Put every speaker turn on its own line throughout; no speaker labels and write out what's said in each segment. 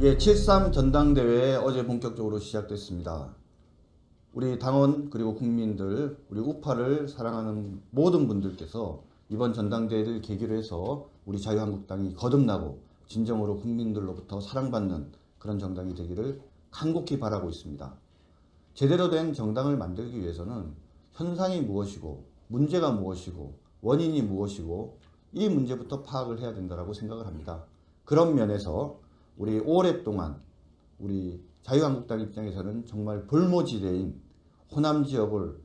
예, 7.3 전당대회 어제 본격적으로 시작됐습니다. 우리 당원 그리고 국민들, 우리 우파를 사랑하는 모든 분들께서 이번 전당대회를 계기로 해서 우리 자유한국당이 거듭나고 진정으로 국민들로부터 사랑받는 그런 정당이 되기를 간곡히 바라고 있습니다. 제대로 된 정당을 만들기 위해서는 현상이 무엇이고 문제가 무엇이고 원인이 무엇이고 이 문제부터 파악을 해야 된다고 생각을 합니다. 그런 면에서 우리 오랫동안 우리 자유한국당 입장에서는 정말 볼모지대인 호남 지역을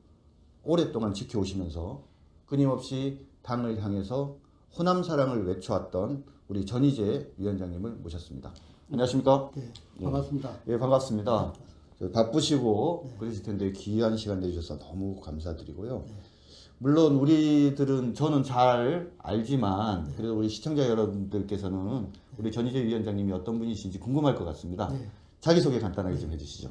오랫동안 지켜오시면서 끊임없이 당을 향해서 호남 사랑을 외쳐왔던 우리 전희재 위원장님을 모셨습니다. 안녕하십니까?
네, 반갑습니다.
예, 반갑습니다. 바쁘시고 그러실 텐데 귀한 시간 내주셔서 너무 감사드리고요. 물론 우리들은 저는 잘 알지만 그래도 우리 시청자 여러분들께서는 우리 전희재 위원장님이 어떤 분이신지 궁금할 것 같습니다. 자기소개 간단하게 좀 해주시죠.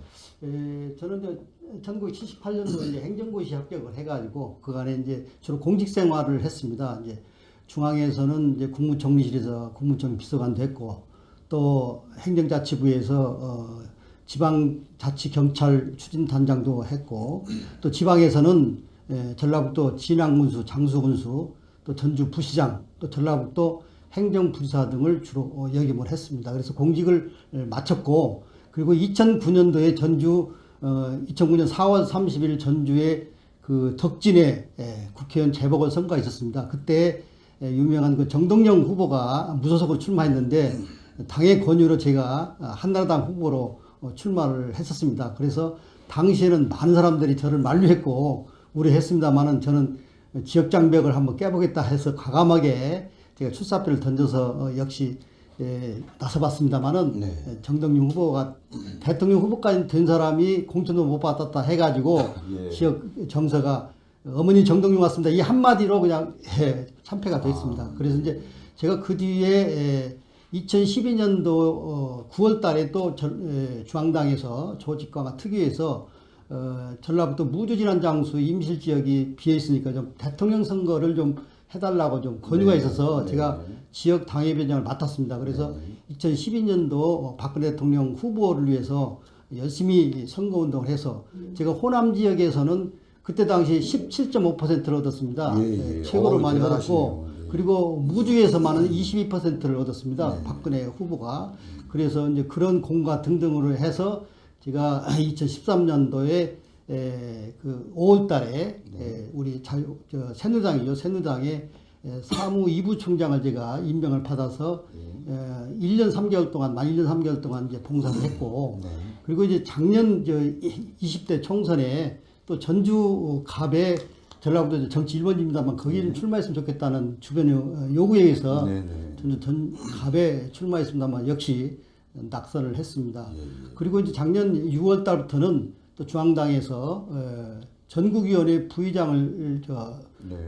저는 1978년도에 행정고시 합격을 해가지고 그간에 이제 주로 공직 생활을 했습니다. 이제 중앙에서는 이제 국무총리실에서 국무총리 비서관도 했고 또 행정자치부에서 지방자치경찰 추진단장도 했고 또 지방에서는 전라북도 진앙군수, 장수군수, 또 전주 부시장, 또 전라북도 행정부지사 등을 주로 역임을 했습니다. 그래서 공직을 마쳤고 그리고 2009년도에 전주 2009년 4월 30일 전주에 그 덕진에 국회의원 재보궐선거가 있었습니다. 그때 유명한 그 정동영 후보가 무소속으로 출마했는데 당의 권유로 제가 한나라당 후보로 출마를 했었습니다. 그래서 당시에는 많은 사람들이 저를 만류했고 우려했습니다만은 저는 지역 장벽을 한번 깨보겠다 해서 과감하게 제가 출사표를 던져서 역시 나서봤습니다만은 정동영 후보가 대통령 후보까지 된 사람이 공천도 못 받았다 해가지고 지역 정서가 어머니 정동영 왔습니다. 이 한마디로 그냥 참패가 됐습니다. 그래서 이제 제가 그 뒤에 2012년도 9월 달에 또 중앙당에서 조직과가 특위에서 전라북도 무주진환 장수 임실 지역이 비어 있으니까 좀 대통령 선거를 좀 해달라고 좀 권유가 있어서 제가 지역 당협위원장을 맡았습니다. 그래서 2012년도 박근혜 대통령 후보를 위해서 열심히 선거운동을 해서 제가 호남 지역에서는 그때 당시 17.5%를 얻었습니다. 최고로 많이 얻었고 그리고 무주에서만은 22%를 얻었습니다. 박근혜 후보가. 그래서 이제 그런 공과 등등으로 해서 제가 2013년도에 그 5월 달에 우리 새누리당이죠. 새누리당의 사무 2부 총장을 제가 임명을 받아서 1년 3개월 동안, 만 1년 3개월 동안 이제 봉사를 했고 그리고 이제 작년 20대 총선에 또 전주 갑에 전라북도 정치 1번지입니다만 거기를 출마했으면 좋겠다는 주변의 요구에 의해서 저는 갑에 출마했습니다만 역시 낙선을 했습니다. 그리고 이제 작년 6월 달부터는 또 중앙당에서 전국위원회 부의장을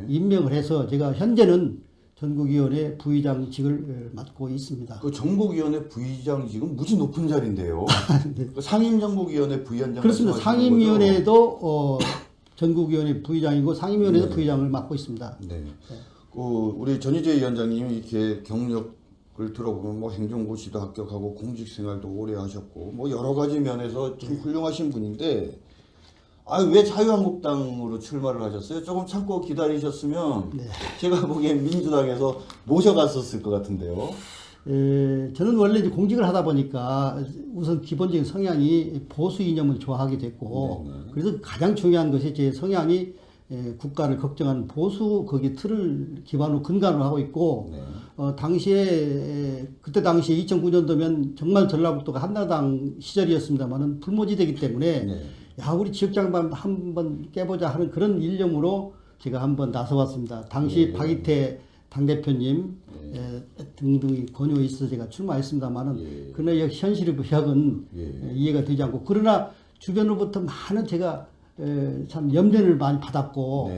임명을 해서 제가 현재는 전국위원회 부의장직을 맡고 있습니다.
그 전국위원회 부의장직은 무지 높은 자리인데요.
네.
그 상임전국위원회 부위원장
그렇습니다. 상임위원회도 전국위원회 부의장이고 상임위원회도 부의장을 맡고 있습니다.
그 우리 전희재 위원장님이 이렇게 경력을 들어보면 뭐 행정고시도 합격하고 공직생활도 오래 하셨고 뭐 여러 가지 면에서 좀 훌륭하신 분인데 왜 자유한국당으로 출마를 하셨어요? 조금 참고 기다리셨으면 제가 보기엔 민주당에서 모셔갔었을 것 같은데요.
저는 원래 이제 공직을 하다 보니까 우선 기본적인 성향이 보수 이념을 좋아하게 됐고 그래서 가장 중요한 것이 제 성향이 국가를 걱정하는 보수 거기 틀을 기반으로 근간으로 하고 있고 당시에 그때 당시에 2009년도면 정말 전라북도가 한나라당 시절이었습니다만은 불모지되기 때문에 야 우리 지역장반 한번 깨보자 하는 그런 일념으로 제가 한번 나서봤습니다. 당시 박이태 당대표님 등등이 권유에 있어서 제가 출마했습니다만은 그러나 현실의 부역은 이해가 되지 않고 그러나 주변으로부터 많은 제가 참 염려를 많이 받았고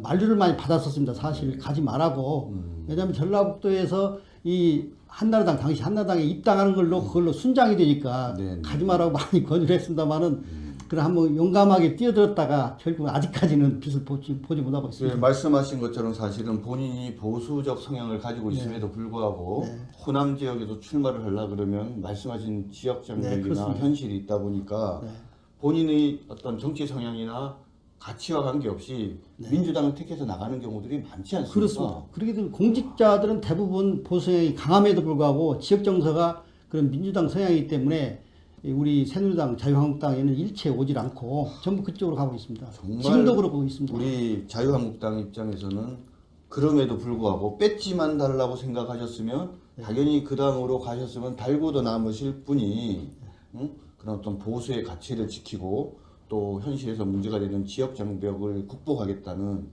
만류를 많이 받았었습니다. 사실 가지 말라고. 왜냐하면 전라북도에서 이 한나라당 당시 한나라당에 입당하는 걸로 그걸로 순장이 되니까 가지 말라고 많이 권유를 했습니다만은 그래 한번 용감하게 뛰어들었다가 결국 아직까지는 빛을 보지 못하고
예,
있습니다.
말씀하신 것처럼 사실은 본인이 보수적 성향을 가지고 있음에도 불구하고 호남 지역에도 출마를 하려 그러면 말씀하신 지역 장벽이나
그렇습니다.
현실이 있다 보니까 본인의 어떤 정치 성향이나 가치와 관계없이 민주당을 택해서 나가는 경우들이 많지 않습니까?
그렇습니다. 그렇게 되면 공직자들은 대부분 보수 성향이 강함에도 불구하고 지역 정서가 그런 민주당 성향이기 때문에 우리 새누리당, 자유한국당에는 일체 오질 않고 전부 그쪽으로 가고 있습니다.
정말
지금도 그러고 있습니다.
우리 자유한국당 입장에서는 그럼에도 불구하고 뺏지만 달라고 생각하셨으면 당연히 그 당으로 가셨으면 달고도 남으실 분이 그런 어떤 보수의 가치를 지키고 또 현실에서 문제가 되는 지역 장벽을 극복하겠다는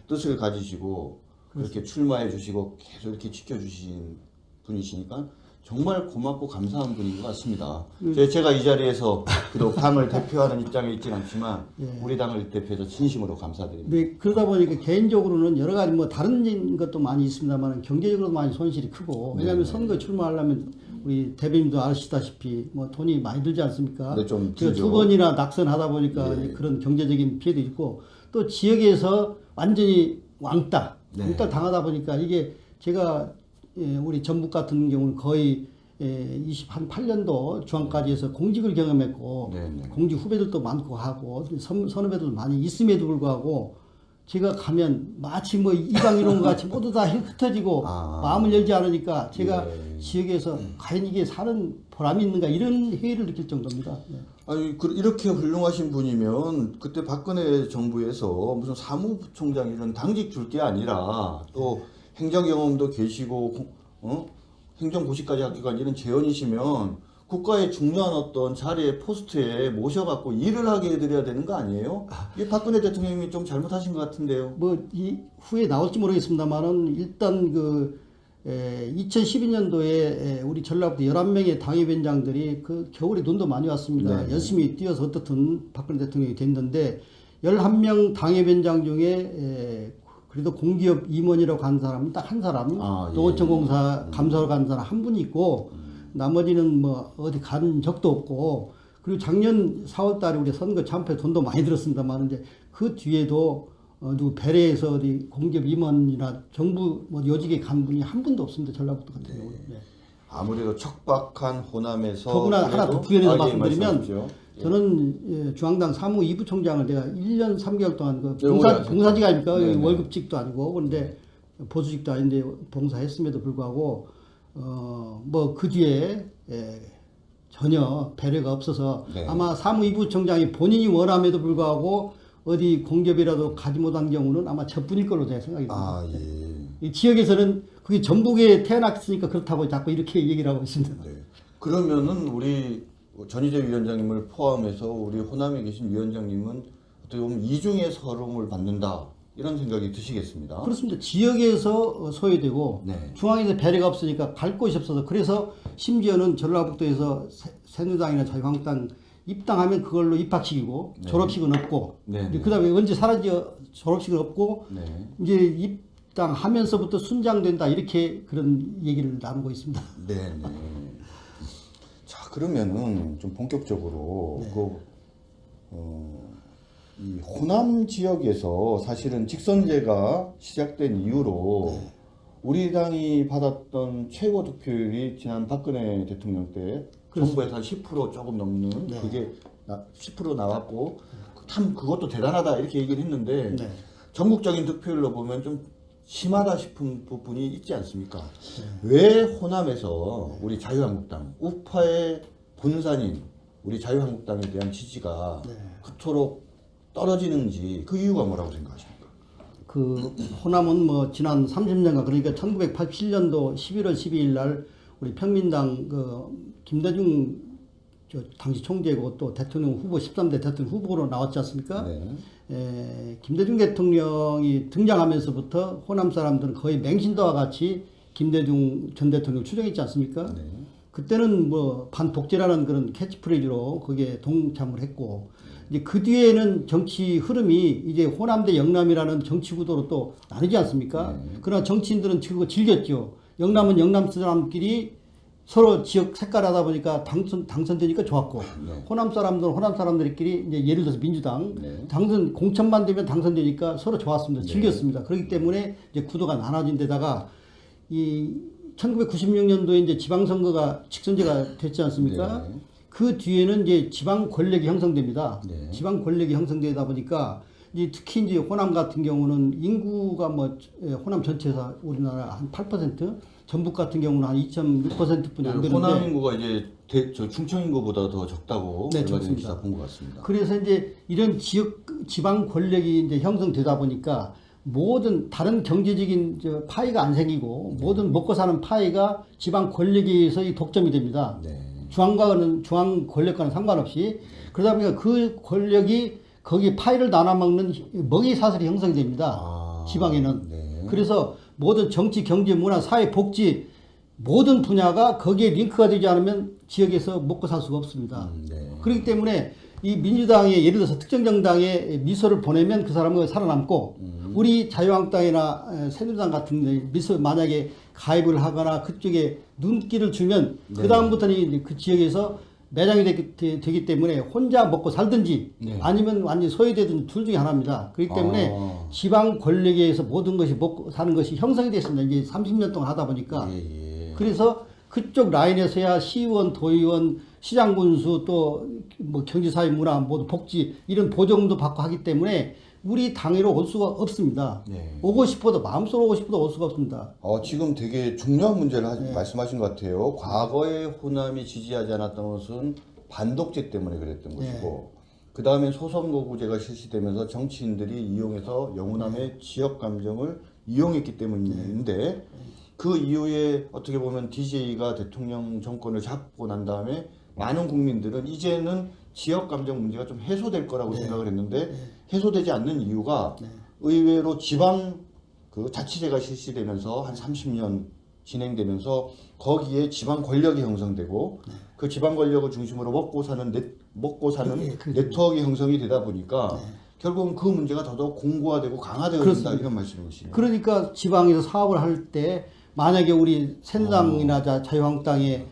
뜻을 가지시고 그렇게 출마해 주시고 계속 이렇게 지켜주신 분이시니까 정말 고맙고 감사한 분인 것 같습니다. 제가 이 자리에서 비록 당을 대표하는 입장에 있지는 않지만 우리 당을 대표해서 진심으로 감사드립니다.
네, 그러다 보니까 개인적으로는 여러 가지 뭐 다른 것도 많이 있습니다만 경제적으로 많이 손실이 크고 왜냐하면 선거 출마하려면 우리 대변인도 아시다시피 뭐 돈이 많이 들지 않습니까?
네, 좀
제가
들죠.
2번이나 낙선하다 보니까 이제 그런 경제적인 피해도 있고 또 지역에서 완전히 왕따 당하다 보니까 이게 제가 우리 전북 같은 경우는 거의 28년도 중앙까지 해서 공직을 경험했고 공직 후배들도 많고 하고 선후배들도 많이 있음에도 불구하고 제가 가면 마치 뭐 이방인원 같이 모두 다 흩어지고 마음을 열지 않으니까 제가 지역에서 과연 이게 사는 보람이 있는가 이런 회의를 느낄 정도입니다.
아니 이렇게 훌륭하신 분이면 그때 박근혜 정부에서 무슨 사무총장 이런 당직 줄 게 아니라 또 행정 경험도 계시고 행정고시까지 하기가 이런 재원이시면 국가의 중요한 어떤 자리에 포스트에 모셔갖고 일을 하게 해드려야 되는 거 아니에요? 이 박근혜 대통령이 좀 잘못하신 것 같은데요.
뭐 이 후에 나올지 모르겠습니다만은 일단 그 2012년도에 우리 전라북도 11명의 당협위원장들이 그 겨울에 눈도 많이 왔습니다. 열심히 뛰어서 어떻든 박근혜 대통령이 됐는데 11명 당협위원장 중에 그래도 공기업 임원이라고 간 사람은 딱 한 사람, 노원천공사 감사로 간 사람 한 분이 있고 나머지는 뭐 어디 간 적도 없고 그리고 작년 4월 달에 우리 선거 참패 돈도 많이 들었습니다만 이제 그 뒤에도 누구 배려해서 어디 공기업 임원이나 정부 뭐 요직에 간 분이 한 분도 없습니다. 전라북도 같은 경우는.
아무래도 척박한 호남에서
더구나 하나 더 부연해서 말씀드리면
말씀하십시오.
저는 중앙당 사무 2부 총장을 내가 1년 3개월 동안 그
오래
봉사직 아닙니까? 월급직도 아니고 그런데 보수직도 아닌데 봉사했음에도 불구하고 뭐 그 뒤에 전혀 배려가 없어서 아마 사무 2부 총장이 본인이 원함에도 불구하고 어디 공기업이라도 가지 못한 경우는 아마 저뿐일 걸로 제가 생각이 듭니다. 이 지역에서는 그게 전북에 태어났으니까 그렇다고 자꾸 이렇게 얘기를 하고 있습니다.
그러면은 우리 전희재 위원장님을 포함해서 우리 호남에 계신 위원장님은 어떻게 보면 이중의 서름을 받는다 이런 생각이 드시겠습니다.
그렇습니다. 지역에서 소외되고 중앙에서 배려가 없으니까 갈 곳이 없어서 그래서 심지어는 전라북도에서 새누리당이나 자유한국당 입당하면 그걸로 입학시키고 졸업식은 없고 그다음에 언제 사라져 졸업식은 없고 이제 입당하면서부터 순장된다 이렇게 그런 얘기를 나누고 있습니다.
자 그러면은 좀 본격적으로 이 호남 지역에서 사실은 직선제가 시작된 이후로 우리 당이 받았던 최고 득표율이 지난 박근혜 대통령 때 정부에서 한 10% 조금 넘는 그게 10% 나왔고 참 그것도 대단하다 이렇게 얘기를 했는데 전국적인 득표율로 보면 좀 심하다 싶은 부분이 있지 않습니까? 왜 호남에서 우리 자유한국당 우파의 본산인 우리 자유한국당에 대한 지지가 그토록 떨어지는지 그 이유가 뭐라고 생각하십니까?
그 호남은 뭐 지난 30년간 그러니까 1987년도 11월 12일 날 우리 평민당 그 김대중 당시 총재고 또 대통령 후보 13대 대통령 후보로 나왔지 않습니까? 김대중 대통령이 등장하면서부터 호남 사람들은 거의 맹신도와 같이 김대중 전 대통령 추정했지 않습니까? 그때는 뭐 반독재라는 그런 캐치프레이즈로 그게 동참을 했고 이제 그 뒤에는 정치 흐름이 이제 호남 대 영남이라는 정치 구도로 또 나뉘지 않습니까? 그러나 정치인들은 그거 즐겼죠. 영남은 영남 사람끼리 서로 지역 색깔 하다 보니까 당선되니까 좋았고
네.
호남 사람들끼리 이제 예를 들어서 민주당
네.
공천만 되면 당선되니까 서로 좋았습니다.
네.
즐겼습니다. 그렇기 때문에 이제 구도가 나눠진 데다가 이 1996년도에 이제 지방선거가 직선제가 됐지 않습니까?
네.
그 뒤에는 이제 지방 권력이 형성됩니다.
네.
지방 권력이 형성되다 보니까 이제 특히 이제 호남 같은 경우는 인구가 뭐 호남 전체에서 우리나라 한 8%, 전북 같은 경우는 한 2.6%뿐이 안 되는데
호남 인구가 이제 저 충청 인구보다 더 적다고
네,
얼마 전에
적습니다.
기사 본 것 같습니다.
그래서 이제 이런 지방 권력이 이제 형성되다 보니까 모든 다른 경제적인 파이가 안 생기고 모든 먹고 사는 파이가 지방 권력에 의해서 이 독점이 됩니다.
네.
중앙 권력과는 상관없이 그러다 보니까 그 권력이 거기 파이를 나눠 먹는 먹이 사슬이 형성이 됩니다. 지방에는.
네.
그래서 모든 정치, 경제, 문화, 사회, 복지 모든 분야가 거기에 링크가 되지 않으면 지역에서 먹고 살 수가 없습니다.
네.
그렇기 때문에 이 민주당에 예를 들어서 특정 정당에 미소를 보내면 그 사람은 살아남고 우리 자유한국당이나 새누리당 같은 데 미소 만약에 가입을 하거나 그쪽에 눈길을 주면
네.
그 다음부터는 이제 그 지역에서 매장이 되기 때문에 혼자 먹고 살든지
네.
아니면 완전히 소외되든지 둘 중에 하나입니다. 그렇기 때문에 지방 권력에 의해서 모든 것이 먹고 사는 것이 형성이 됐습니다. 이제 30년 동안 하다 보니까.
예.
그래서 그쪽 라인에서야 시의원, 도의원, 시장군수 또 뭐 경제사회 문화 모두 복지 이런 보정도 받고 하기 때문에 우리 당으로 올 수가 없습니다.
네.
오고 싶어도 마음속으로 오고 싶어도 올 수가 없습니다.
지금 되게 중요한 문제를 말씀하신 것 같아요. 과거에 호남이 지지하지 않았던 것은 반독재 때문에 그랬던 것이고, 그 다음에 소선거구제가 실시되면서 정치인들이 이용해서 영호남의 지역 감정을 이용했기 때문인데, 그 이후에 어떻게 보면 DJ가 대통령 정권을 잡고 난 다음에 많은 국민들은 이제는 지역 감정 문제가 좀 해소될 거라고 생각을 했는데 해소되지 않는 이유가 의외로 지방 그 자치제가 실시되면서 한 30년 진행되면서 거기에 지방 권력이 형성되고 그 지방 권력을 중심으로 먹고 사는 네트워크 형성이 되다 보니까 결국은 그 문제가 더더욱 공고화되고 강화되어 있다 이런 말씀이시네요.
그러니까 지방에서 사업을 할 때 만약에 우리 새누리당이나 자유한국당에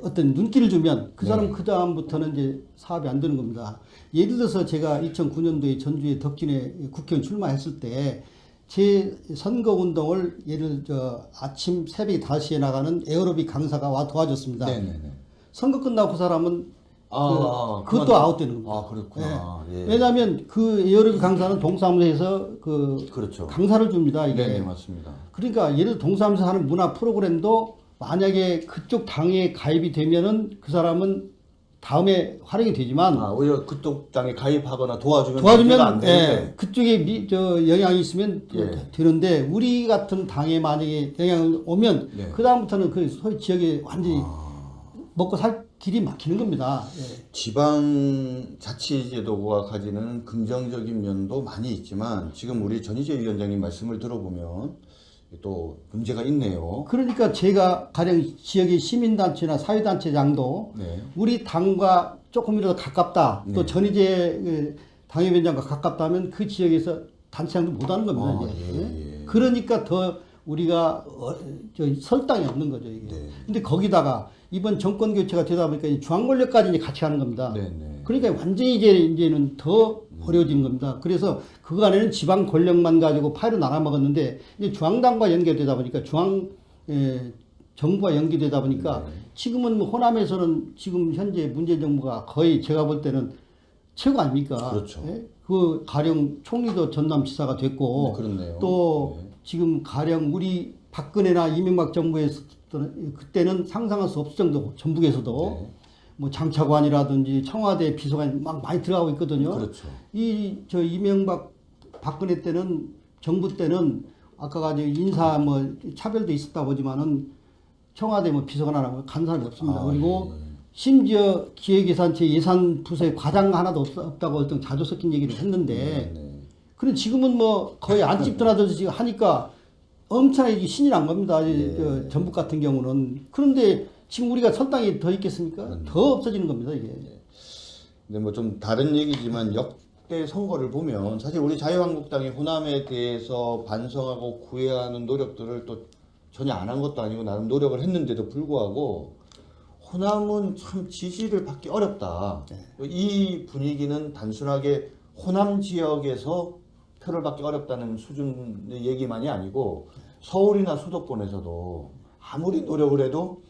어떤 눈길을 주면 그 사람 그 다음부터는 이제 사업이 안 되는 겁니다. 예를 들어서 제가 2009년도에 전주에 덕진에 국회의원 출마했을 때 제 선거 운동을 예를 아침 새벽 5시에 나가는 에어로빅 강사가 와 도와줬습니다.
네네네.
선거 끝나고 그 사람은 그것도 아웃되는 겁니다.
그렇구나. 예.
왜냐하면 그 에어로빅 강사는 동사무소에서
그렇죠.
강사를 줍니다. 이게.
네, 맞습니다.
그러니까 예를 들어 동사무소에서 하는 문화 프로그램도 만약에 그쪽 당에 가입이 되면은 그 사람은 다음에 활용이 되지만
오히려 그쪽 당에 가입하거나 도와주면 안 되는데
그쪽에 영향이 있으면 되는데 우리 같은 당에 만약에 영향이 오면 그 다음부터는 그 소위 지역에 완전히 먹고 살 길이 막히는 겁니다.
지방자치제도가 가지는 긍정적인 면도 많이 있지만 지금 우리 전희재 위원장님 말씀을 들어보면 또 문제가 있네요.
그러니까 제가 가령 지역의 시민단체나 사회단체장도 우리 당과 조금이라도 가깝다. 또 전희재 당협위원장과 가깝다면 그 지역에서 단체장도 못하는 겁니다. 그러니까 더 우리가 설당이 없는 거죠. 이게. 근데 거기다가 이번 정권 교체가 되다 보니까 중앙 권력까지 이제 같이 하는 겁니다. 그러니까 완전히 이제는 더 어려워진 겁니다. 그래서 그간에는 지방 권력만 가지고 파일을 나눠 먹었는데 이제 중앙당과 연결되다 보니까 정부와 연계되다 보니까 지금은 호남에서는 지금 현재 문재인 정부가 거의 제가 볼 때는 최고 아닙니까?
그렇죠.
그 가령 총리도 전남지사가 됐고
그렇네요.
또 지금 가령 우리 박근혜나 이명박 정부에서 그때는 상상할 수 없을 정도 전북에서도 뭐 장차관이라든지 청와대 비서관이 막 많이 들어가고 있거든요.
그렇죠.
이명박 박근혜 때는 정부 때는 아까 가지고 인사 뭐 차별도 있었다 보지만은 청와대 뭐 비서관 하라고 간 사람이 없습니다. 그리고 심지어 기획예산처 예산 부서에 과장 하나도 없다고 어떤 자주 섞인 얘기를 했는데 그런데 지금은 뭐 거의 안집 드나들듯이 지금 하니까 엄청나게 신이 난 겁니다. 전북 같은 경우는. 그런데 지금 우리가 설당이 더 있겠습니까? 더 없어지는 겁니다, 이게.
근데 뭐 좀 다른 얘기지만 역대 선거를 보면 사실 우리 자유한국당이 호남에 대해서 반성하고 구애하는 노력들을 또 전혀 안 한 것도 아니고 나름 노력을 했는데도 불구하고 호남은 참 지지를 받기 어렵다. 이 분위기는 단순하게 호남 지역에서 표를 받기 어렵다는 수준의 얘기만이 아니고 서울이나 수도권에서도 아무리 노력을 해도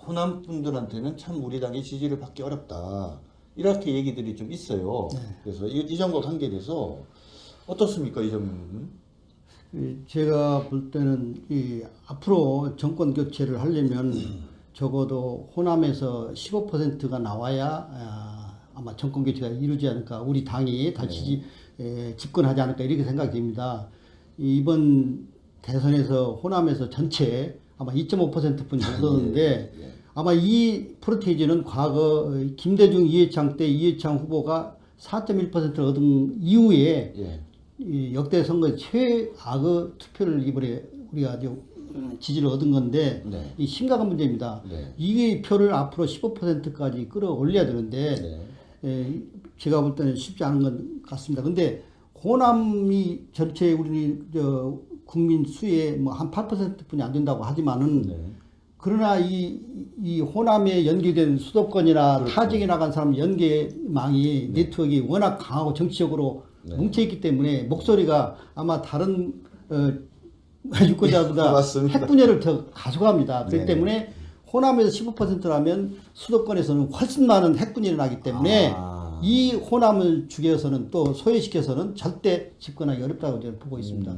호남 분들한테는 참 우리 당의 지지를 받기 어렵다. 이렇게 얘기들이 좀 있어요. 그래서 이 점과 관계돼서 어떻습니까, 이 점은?
제가 볼 때는 앞으로 정권 교체를 하려면 적어도 호남에서 15%가 나와야 아마 정권 교체가 이루지 않을까, 우리 당이 다시 집권하지 않을까 이렇게 생각이 됩니다. 이번 대선에서 호남에서 전체 아마 2.5%뿐이 없었는데 아마 이 프로테이지는 과거 김대중, 이해창 때 이해창 후보가 4.1%를 얻은 이후에 이 역대 선거 최악의 투표를 이번에 우리가 지지를 얻은 건데 이 심각한 문제입니다. 이 표를 앞으로 15%까지 끌어올려야 되는데 제가 볼 때는 쉽지 않은 것 같습니다. 근데 호남이 전체 우리 국민 수의 뭐 한 8%뿐이 안 된다고 하지만은 그러나 이 호남에 연계된 수도권이나
그렇죠.
타지에 나간 사람 연계망이 네트워크가 워낙 강하고 정치적으로 뭉쳐있기 때문에 목소리가 아마 다른 유권자보다
맞습니다.
핵분열을 더 가져갑니다. 그렇기 때문에 호남에서 15%라면 수도권에서는 훨씬 많은 핵분열이 나기 때문에 이 호남을 죽여서는 또 소외시켜서는 절대 집권하기 어렵다고 저는 보고 있습니다.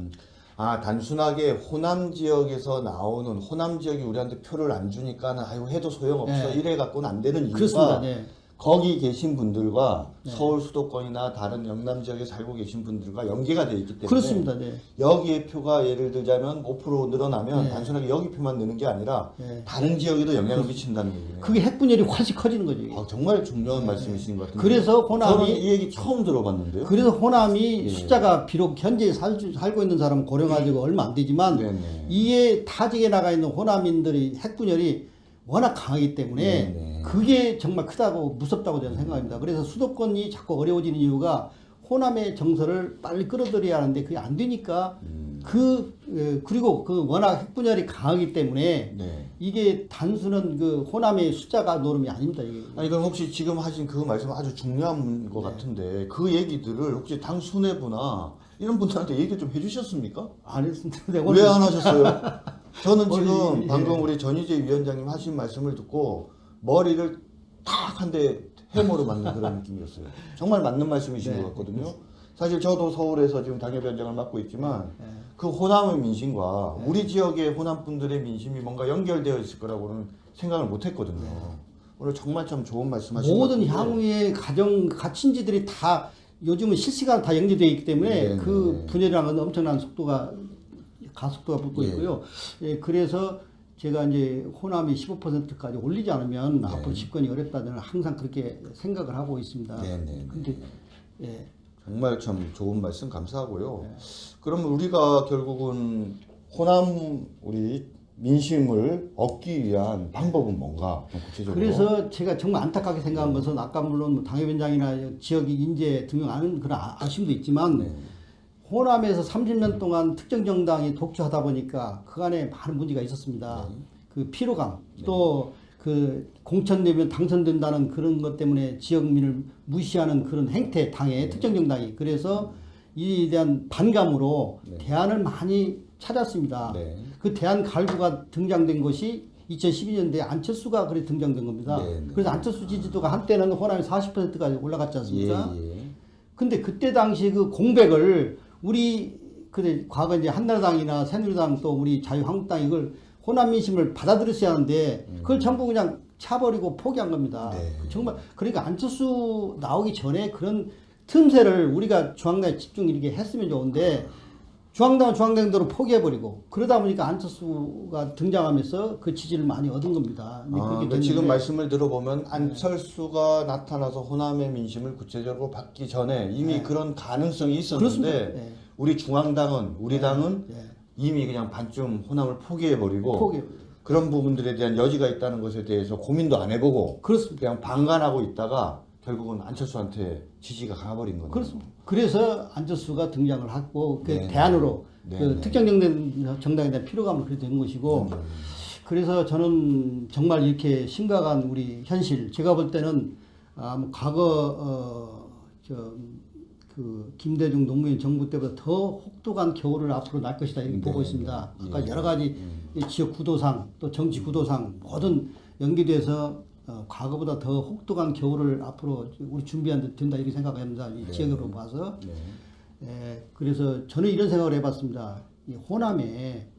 단순하게 호남 지역에서 나오는 호남 지역이 우리한테 표를 안 주니까는 아유 해도 소용없어 이래 갖고는 안 되는 이유가
그렇습니다. 네.
거기 계신 분들과 서울 수도권이나 다른 영남 지역에 살고 계신 분들과 연계가 되어 있기 때문에
그렇습니다. 네.
여기의 표가 예를 들자면 5% 늘어나면 단순하게 여기 표만 느는 게 아니라 다른 지역에도 영향을 미친다는 얘기예요.
그게 핵분열이 훨씬 커지는 거죠.
정말 중요한 말씀이신 것 같은데
그래서 호남이
저는 이 얘기 처음 들어봤는데요.
그래서 호남이 숫자가 비록 현재 살고 있는 사람은 고령화되고 얼마 안 되지만 이에 타지에 나가 있는 호남인들의 핵분열이 워낙 강하기 때문에 그게 정말 크다고 무섭다고 저는 생각합니다. 그래서 수도권이 자꾸 어려워지는 이유가 호남의 정서를 빨리 끌어들여야 하는데 그게 안 되니까 그리고 그 워낙 핵분열이 강하기 때문에 이게 단순한 그 호남의 숫자가 노름이 아닙니다. 이게.
아니 그럼 혹시 지금 하신 그 말씀 아주 중요한 것 같은데 그 얘기들을 혹시 당 수뇌부나 이런 분들한테 얘기 좀 해주셨습니까?
안 했습니다.
왜 안 하셨어요? 저는 지금 방금 우리 전희재 위원장님 하신 말씀을 듣고 머리를 탁 한 대 해머로 맞는 그런 느낌이었어요. 정말 맞는 말씀이신 것 같거든요. 사실 저도 서울에서 지금 당협위원장을 맡고 있지만 그 호남의 민심과 우리 지역의 호남 분들의 민심이 뭔가 연결되어 있을 거라고는 생각을 못 했거든요. 오늘 정말 참 좋은 말씀하신 것
모든
같은데.
향후의 가친지들이 다 요즘은 실시간 다 연계되어 있기 때문에 그 분열이라는 엄청난 가속도가 붙고 있고요. 그래서 제가 이제 호남이 15%까지 올리지 않으면 앞으로 집권이 어렵다는 항상 그렇게 생각을 하고 있습니다. 근데
정말 참 좋은 말씀 감사하고요. 그럼 우리가 결국은 호남 우리 민심을 얻기 위한 방법은 뭔가 좀 구체적으로.
그래서 제가 정말 안타깝게 생각한 것은 아까 물론 당협위원장이나 지역 인재 등용하는 그런 아쉬움도 있지만 호남에서 30년 동안 특정 정당이 독주하다 보니까 그간에 많은 문제가 있었습니다. 그 피로감 또 그 공천되면 당선된다는 그런 것 때문에 지역민을 무시하는 그런 행태 당의 특정 정당이 그래서 이에 대한 반감으로 대안을 많이 찾았습니다. 그 대안 갈구가 등장된 것이 2012년도에 안철수가 그래 등장된 겁니다. 그래서 안철수 지지도가 한때는 호남이 40%까지 올라갔지 않습니까? 근데 그때 당시 그 공백을 우리 과거 이제 한나라당이나 새누리당 또 우리 자유한국당 이걸 호남 민심을 받아들였어야 하는데 그걸 전부 그냥 차버리고 포기한 겁니다. 정말 그러니까 안철수 나오기 전에 그런 틈새를 우리가 중앙당에 집중 이렇게 했으면 좋은데 중앙당은 중앙당대로 포기해버리고 그러다 보니까 안철수가 등장하면서 그 지지를 많이 얻은 겁니다.
그러니까 지금 말씀을 들어보면 안철수가 나타나서 호남의 민심을 구체적으로 받기 전에 이미 그런 가능성이 있었는데 우리 중앙당은 우리 당은 이미 그냥 반쯤 호남을 포기해버리고 그런 부분들에 대한 여지가 있다는 것에 대해서 고민도 안 해보고 그냥 방관하고 있다가 결국은 안철수한테 지지가 가버린 거네요.
그렇습니다. 그래서 안철수가 등장을 하고 그 대안으로
네,
그
네.
특정 정당에 대한 피로감을 그렇게 된 것이고 그래서 저는 정말 이렇게 심각한 우리 현실 제가 볼 때는 뭐 과거 그 김대중 노무현 정부 때보다 더 혹독한 겨울을 앞으로 날 것이다 이렇게 보고 있습니다. 아까 여러 가지 이 지역 구도상 또 정치 구도상 모든 연계돼서 과거보다 더 혹독한 겨울을 앞으로 우리 준비한다 된다 이렇게 생각합니다. 이 지역으로 봐서. 그래서 저는 이런 생각을 해봤습니다. 이 호남에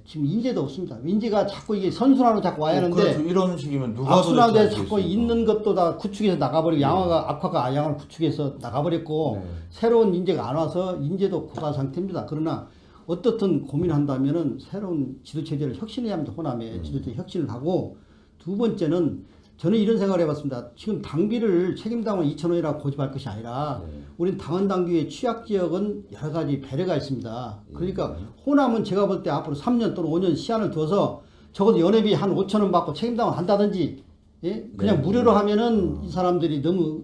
지금 인재도 없습니다. 인재가 자꾸 이게 선순환으로 자꾸 와야 하는데
그렇죠. 이런 식이면 누가
악순환에
도대체
자꾸
할수
있는 것도 다 구축해서 나가버리고 악화가 양을 구축해서 나가버렸고 새로운 인재가 안 와서 인재도 고가 상태입니다. 그러나 어떻든 고민한다면은 새로운 지도체제를 혁신해야 합니다. 호남에 지도체 혁신을 하고 두 번째는 저는 이런 생각을 해봤습니다. 지금 당비를 책임당원 2,000원이라고 고집할 것이 아니라 우린 당원 당규의 취약 지역은 여러 가지 배려가 있습니다. 그러니까 호남은 제가 볼 때 앞으로 3년 또는 5년 시한을 둬서 적어도 연회비 한 5,000원 받고 책임당원 한다든지 그냥 무료로 하면은 이 사람들이 너무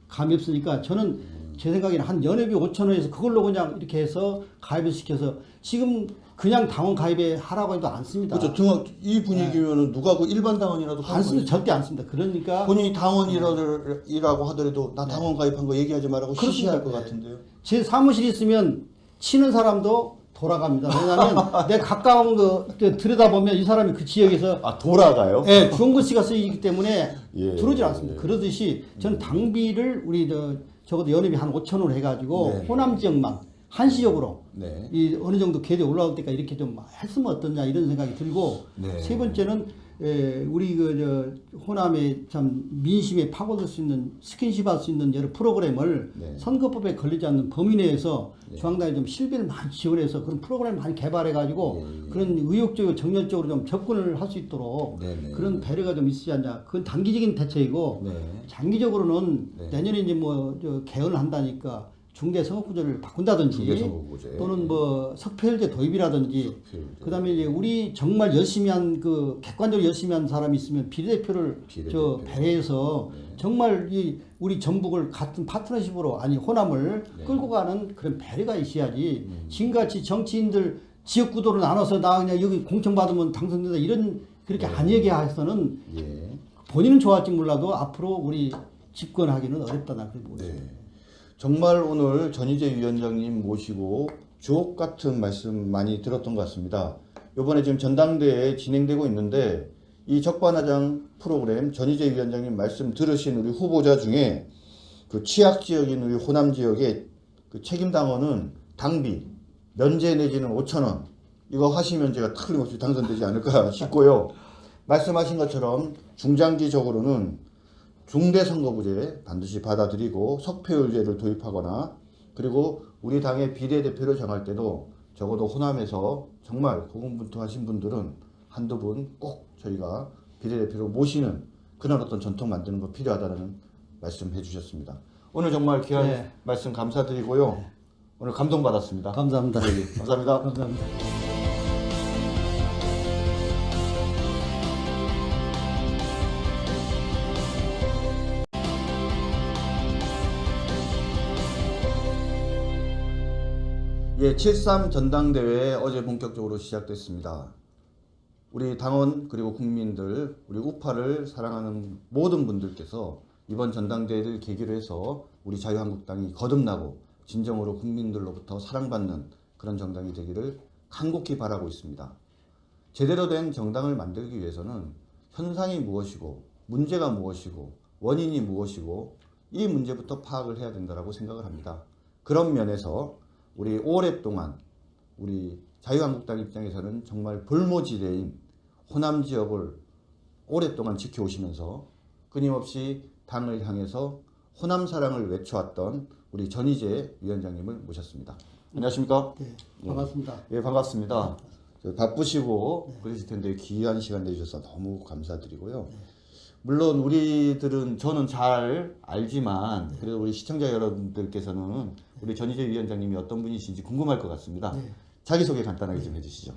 감이 없으니까 저는 제 생각에는 한 연회비 5,000원에서 그걸로 그냥 이렇게 해서 가입을 시켜서 지금 그냥 당원 가입에 하라고 해도 안 씁니다.
그렇죠. 이 분위기면은 누가 그 일반 당원이라도
안 씁니다. 절대 안 씁니다. 그러니까
본인이 당원이라고 하더라도 나 당원 가입한 거 얘기하지 말라고 시시할 것 같은데요.
제 사무실 있으면 치는 사람도 돌아갑니다. 왜냐하면 내 가까운 거 들여다보면 이 사람이 그 지역에서
돌아가요?
좋은 글씨가 쓰이기 때문에 들어오질 않습니다. 그러듯이 저는 당비를 우리 적어도 연회비 한 5,000원을 해가지고 호남 지역만 한시적으로 이 어느 정도 궤도에 올라올 때까지 이렇게 좀 했으면 어떠냐 이런 생각이 들고 세 번째는 우리 호남에 참 민심에 파고들 수 있는 스킨십할 수 있는 여러 프로그램을 선거법에 걸리지 않는 범위 내에서 중앙당이 좀 실비를 많이 지원해서 그런 프로그램을 많이 개발해가지고 그런 의욕적이고 정열적으로 좀 접근을 할 수 있도록 그런 배려가 좀 있지 않냐. 그건 단기적인 대책이고 장기적으로는 내년에 이제 개헌을 한다니까 중대 선거구제를 바꾼다든지 또는 뭐 석패율제 도입이라든지 그다음에 이제 우리 정말 열심히 한 객관적으로 열심히 한 사람이 있으면 비례대표를 배려해서 정말 우리 전북을 같은 파트너십으로 호남을 끌고 가는 그런 배려가 있어야지 지금같이 정치인들 지역 구도로 나눠서 나 그냥 여기 공천 받으면 당선된다 이런 그렇게 안 얘기해서는 본인은 좋아할지 몰라도 앞으로 우리 집권하기는 어렵다 나 그렇게 보고 있습니다.
정말 오늘 전희재 위원장님 모시고 주옥 같은 말씀 많이 들었던 것 같습니다. 이번에 지금 전당대회에 진행되고 있는데 이 적반하장 프로그램 전희재 위원장님 말씀 들으신 우리 후보자 중에 그 취약 지역인 우리 호남 지역의 그 책임당원은 당비 면제 내지는 5,000원 이거 하시면 제가 틀림없이 당선되지 않을까 싶고요. 말씀하신 것처럼 중장기적으로는 중대선거구제 반드시 받아들이고 석패율제를 도입하거나 그리고 우리 당의 비례대표를 정할 때도 적어도 호남에서 정말 고군분투하신 분들은 한두 분 꼭 저희가 비례대표로 모시는 그런 어떤 전통 만드는 거 필요하다는 말씀 해주셨습니다. 오늘 정말 귀한 말씀 감사드리고요. 오늘 감동받았습니다.
감사합니다.
감사합니다.
감사합니다.
예, 7.3 전당대회 어제 본격적으로 시작됐습니다. 우리 당원 그리고 국민들, 우리 우파를 사랑하는 모든 분들께서 이번 전당대회를 계기로 해서 우리 자유한국당이 거듭나고 진정으로 국민들로부터 사랑받는 그런 정당이 되기를 간곡히 바라고 있습니다. 제대로 된 정당을 만들기 위해서는 현상이 무엇이고 문제가 무엇이고 원인이 무엇이고 이 문제부터 파악을 해야 된다고 생각을 합니다. 그런 면에서 우리 오랫동안 우리 자유한국당 입장에서는 정말 볼모지대인 호남 지역을 오랫동안 지켜오시면서 끊임없이 당을 향해서 호남 사랑을 외쳐왔던 우리 전희재 위원장님을 모셨습니다. 안녕하십니까?
네, 반갑습니다.
예, 반갑습니다. 바쁘시고 그러실 텐데 귀한 시간 내주셔서 너무 감사드리고요. 물론 우리들은 저는 잘 알지만 그래도 우리 시청자 여러분들께서는 우리 전희재 위원장님이 어떤 분이신지 궁금할 것 같습니다. 자기소개 간단하게 좀 해주시죠.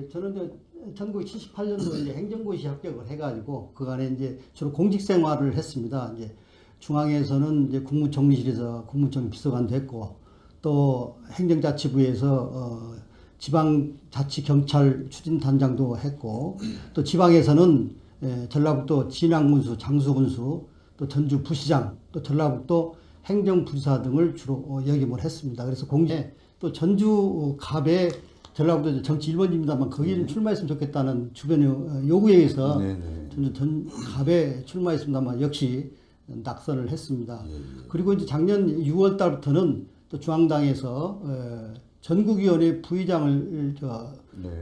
저는 1978년도에 이제 행정고시 합격을 해가지고 그간에 이제 주로 공직 생활을 했습니다. 이제 중앙에서는 이제 국무총리실에서 국무총리 비서관도 했고 또 행정자치부에서 지방자치경찰 추진단장도 했고 또 지방에서는 전라북도 진앙군수, 장수군수, 또 전주 부시장, 또 전라북도 행정부지사 등을 주로 역임을 했습니다. 그래서 공제 또 전주 갑에 전라북도 정치 1번지입니다만 거기는 출마했으면 좋겠다는 주변의 요구에 의해서 전주 갑에 출마했습니다만 역시 낙선을 했습니다. 그리고 이제 작년 6월 달부터는 또 중앙당에서 전국위원회 부의장을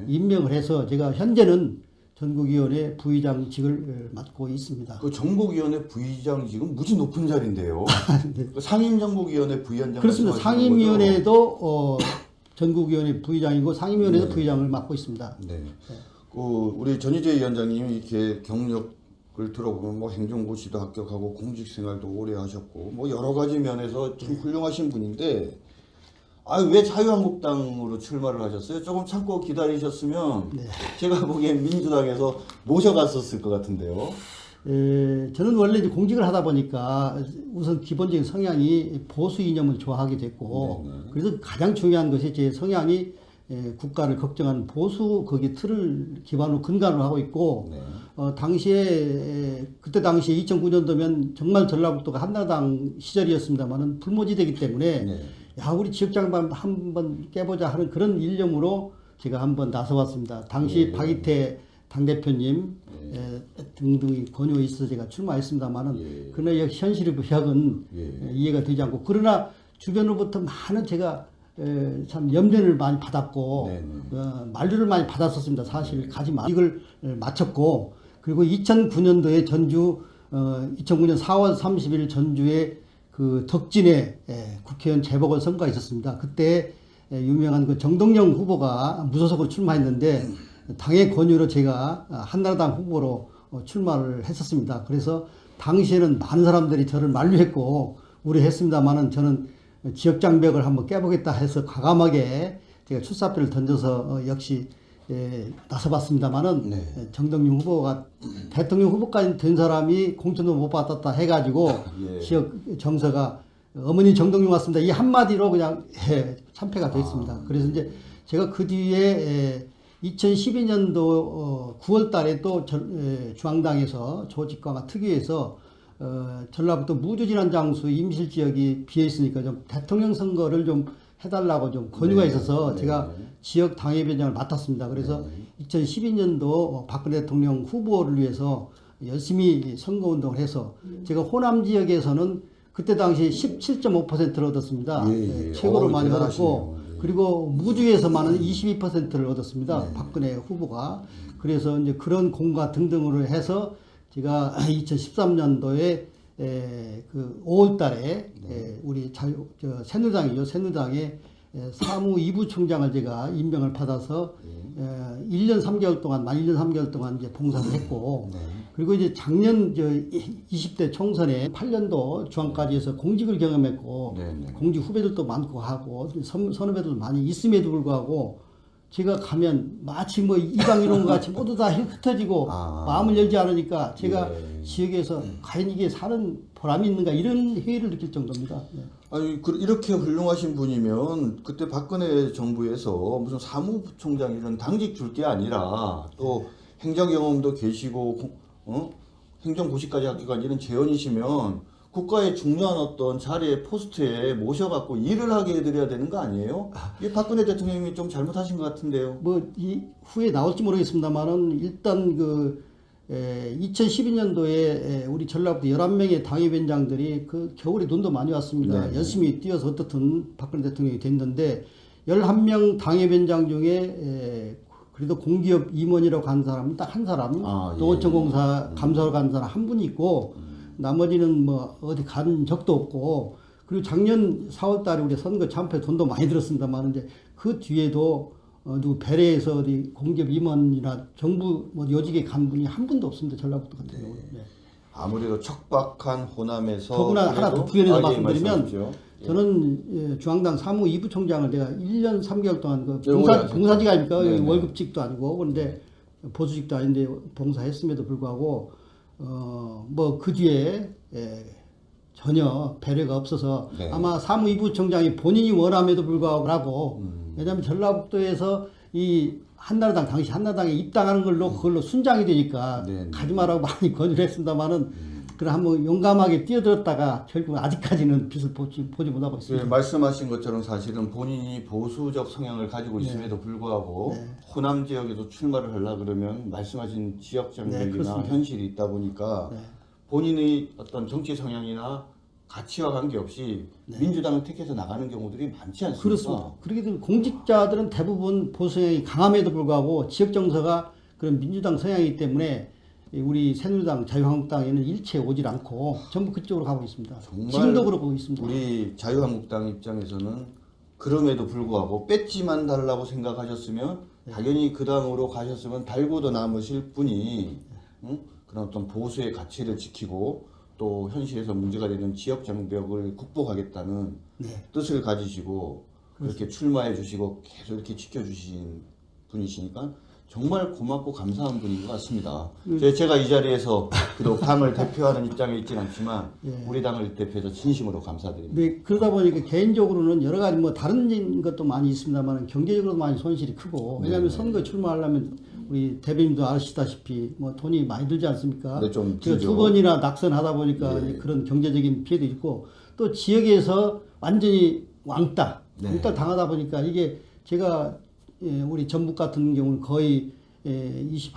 임명을 해서 제가 현재는 전국위원회 부의장직을 맡고 있습니다.
그 전국위원회 부의장직은 무지 높은 자리인데요.
네.
그 상임전국위원회 부위원장
그렇습니다.
말씀하시는
상임위원회도 전국위원회 부의장이고 상임위원회도
네.
부의장을 맡고 있습니다.
네. 그 우리 전희재 위원장님이 이렇게 경력을 들어보면 뭐 행정고시도 합격하고 공직생활도 오래 하셨고 뭐 여러 가지 면에서 참 훌륭하신 분인데 왜 자유한국당으로 출마를 하셨어요? 조금 참고 기다리셨으면 제가 보기엔 민주당에서 모셔갔었을 것 같은데요.
저는 원래 이제 공직을 하다 보니까 우선 기본적인 성향이 보수 이념을 좋아하게 됐고 그래서 가장 중요한 것이 제 성향이 국가를 걱정하는 보수 거기 틀을 기반으로 근간으로 하고 있고 당시에 그때 당시에 2009년도면 정말 전라북도가 한나라당 시절이었습니다만은 불모지되기 때문에 야 우리 지역장반 한번 깨보자 하는 그런 일념으로 제가 한번 나서봤습니다. 당시 박이태 당대표님 등등이 권유에 있어서 제가 출마했습니다만은 그러나 현실은 이해가 되지 않고 그러나 주변으로부터 많은 제가 참 염려를 많이 받았고 만류를 많이 받았었습니다. 사실 가지 마 이걸 마쳤고 그리고 2009년도에 전주 2009년 4월 30일 전주에 그 덕진에 국회의원 재보궐선거가 있었습니다. 그때 유명한 그 정동영 후보가 무소속으로 출마했는데 당의 권유로 제가 한나라당 후보로 출마를 했었습니다. 그래서 당시에는 많은 사람들이 저를 만류했고 우려했습니다만은 저는 지역 장벽을 한번 깨보겠다 해서 과감하게 제가 출사표를 던져서 역시 나서봤습니다만은 정동영 후보가 대통령 후보까지 된 사람이 공천도 못 받았다 해가지고 지역 정서가 어머니 정동영 왔습니다. 이 한마디로 그냥 참패가 됐습니다. 그래서 이제 제가 그 뒤에 2012년도 9월 달에 또 중앙당에서 조직강화 특위에서 전라북도 무주진한 장수 임실 지역이 비어 있으니까 좀 대통령 선거를 좀 해달라고 좀 권유가 있어서 제가 지역 당협위원장을 맡았습니다. 그래서 2012년도 박근혜 대통령 후보를 위해서 열심히 선거운동을 해서 제가 호남 지역에서는 그때 당시 17.5%를 얻었습니다. 최고로 많이 얻었고 그리고 무주에서만은 22%를 얻었습니다. 박근혜 후보가. 그래서 이제 그런 공과 등등으로 해서 제가 2013년도에 그 5월 달에 우리 새누리당이죠. 새누리당의 사무 2부 총장을 제가 임명을 받아서 1년 3개월 동안, 만 1년 3개월 동안 이제 봉사를 했고 그리고 이제 작년 20대 총선에 8년도 중앙까지 해서 공직을 경험했고 공직 후배들도 많고 하고 선후배들도 많이 있음에도 불구하고 제가 가면 마치 뭐 이방인원 같이 모두 다 흩어지고 마음을 열지 않으니까 제가 지역에서 과연 이게 사는 보람이 있는가 이런 회의를 느낄 정도입니다.
아니 이렇게 훌륭하신 분이면 그때 박근혜 정부에서 무슨 사무총장 이런 당직 줄 게 아니라 또 행정 경험도 계시고 행정고시까지 합격한 이런 재원이시면 국가의 중요한 어떤 자리에 포스트에 모셔갖고 일을 하게 해드려야 되는 거 아니에요? 이 박근혜 대통령이 좀 잘못하신 것 같은데요.
뭐 이 후에 나올지 모르겠습니다만은 일단 그 2012년도에 우리 전라북도 11명의 당협위원장들이 그 겨울에 눈도 많이 왔습니다. 열심히 뛰어서 어떻든 박근혜 대통령이 됐는데 11명 당협위원장 중에 그래도 공기업 임원이라고 한 사람은 딱 한 사람, 노원천공사 감사로 간 사람 한 분이 있고 나머지는 뭐 어디 간 적도 없고 그리고 작년 4월 달에 우리 선거 참패 돈도 많이 들었습니다만 이제 그 뒤에도 누구 배려해서 어디 공기업 임원이나 정부 뭐 요직에 간 분이 한 분도 없습니다. 전라북도 같은 경우는.
아무래도 척박한 호남에서
더구나 하나 더 부연해서 말씀드리면
말씀하십시오.
저는 중앙당 사무 2부 총장을 내가 1년 3개월 동안 그 봉사직 아닙니까? 월급직도 아니고 그런데 보수직도 아닌데 봉사했음에도 불구하고 뭐 그 뒤에 전혀 배려가 없어서
네.
아마 사무이부총장이 본인이 원함에도 불구하고 왜냐하면 전라북도에서 이 한나라당 당시 한나라당에 입당하는 걸로 그걸로 순장이 되니까
네.
가지 말라고 많이 권유를 했습니다만은 그래 한번 용감하게 뛰어들었다가 결국 아직까지는 빛을 보지 못하고
예,
있습니다.
말씀하신 것처럼 사실은 본인이 보수적 성향을 가지고 있음에도 불구하고 호남 지역에도 출마를 하려 그러면 말씀하신 지역 장벽이나
그렇습니다.
현실이 있다 보니까 본인의 어떤 정치 성향이나 가치와 관계없이 민주당을 택해서 나가는 경우들이 많지 않습니까?
그렇습니다. 그렇게 공직자들은 대부분 보수 성향이 강함에도 불구하고 지역 정서가 그런 민주당 성향이기 때문에 우리 새누리당, 자유한국당에는 일체 오질 않고 전부 그쪽으로 가고 있습니다.
정말
지금도 그러고 있습니다.
우리 자유한국당 입장에서는 그럼에도 불구하고 뺏지만 달라고 생각하셨으면 당연히 그 당으로 가셨으면 달고도 남으실 분이 그런 어떤 보수의 가치를 지키고 또 현실에서 문제가 되는 지역 장벽을 극복하겠다는 뜻을 가지시고 그렇게 출마해 주시고 계속 이렇게 지켜주신 분이시니까 정말 고맙고 감사한 분인 것 같습니다. 제가 이 자리에서 비록 당을 대표하는 입장에 있지는 않지만 우리 당을 대표해서 진심으로 감사드립니다.
네, 그러다 보니까 개인적으로는 여러 가지 뭐 다른 것도 많이 있습니다만 경제적으로도 많이 손실이 크고 왜냐하면 선거 출마하려면 우리 대변인도 아시다시피 뭐 돈이 많이 들지 않습니까?
네, 좀
제가
들죠.
2번이나 낙선하다 보니까 그런 경제적인 피해도 있고 또 지역에서 완전히 왕따 당하다 보니까 이게 제가 우리 전북 같은 경우는 거의 21